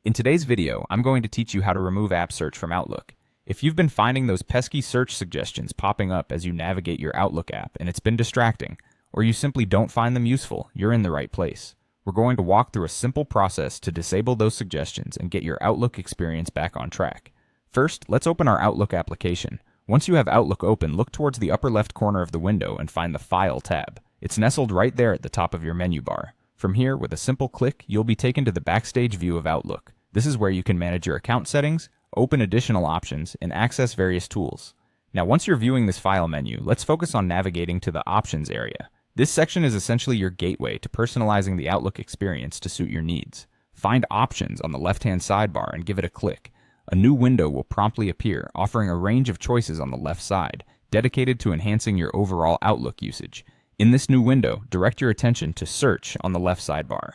In today's video, I'm going to teach you how to remove app search from Outlook. If you've been finding those pesky search suggestions popping up as you navigate your Outlook app and it's been distracting, or you simply don't find them useful, you're in the right place. We're going to walk through a simple process to disable those suggestions and get your Outlook experience back on track. First, let's open our Outlook application. Once you have Outlook open, look towards the upper left corner of the window and find the File tab. It's nestled right there at the top of your menu bar. From here, with a simple click, you'll be taken to the Backstage view of Outlook. This is where you can manage your account settings, open additional options, and access various tools. Now, once you're viewing this file menu, let's focus on navigating to the Options area. This section is essentially your gateway to personalizing the Outlook experience to suit your needs. Find Options on the left-hand sidebar and give it a click. A new window will promptly appear, offering a range of choices on the left side, dedicated to enhancing your overall Outlook usage. In this new window, direct your attention to Search on the left sidebar.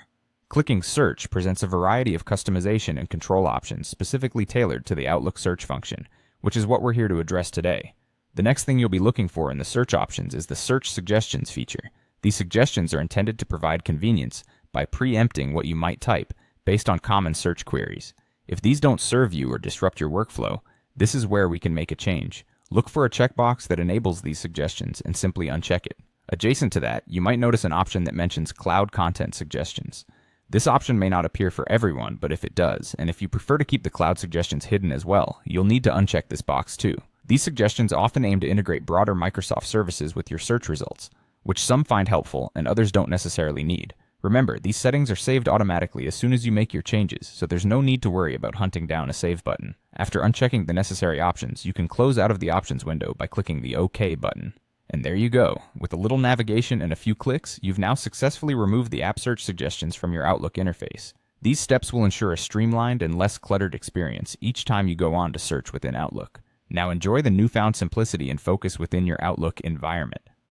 Clicking Search presents a variety of customization and control options specifically tailored to the Outlook search function, which is what we're here to address today. The next thing you'll be looking for in the search options is the Search Suggestions feature. These suggestions are intended to provide convenience by preempting what you might type based on common search queries. If these don't serve you or disrupt your workflow, this is where we can make a change. Look for a checkbox that enables these suggestions and simply uncheck it. Adjacent to that, you might notice an option that mentions Cloud Content Suggestions. This option may not appear for everyone, but if it does, and if you prefer to keep the cloud suggestions hidden as well, you'll need to uncheck this box too. These suggestions often aim to integrate broader Microsoft services with your search results, which some find helpful and others don't necessarily need. Remember, these settings are saved automatically as soon as you make your changes, so there's no need to worry about hunting down a save button. After unchecking the necessary options, you can close out of the options window by clicking the OK button. And there you go. With a little navigation and a few clicks, you've now successfully removed the app search suggestions from your Outlook interface. These steps will ensure a streamlined and less cluttered experience each time you go on to search within Outlook. Now enjoy the newfound simplicity and focus within your Outlook environment.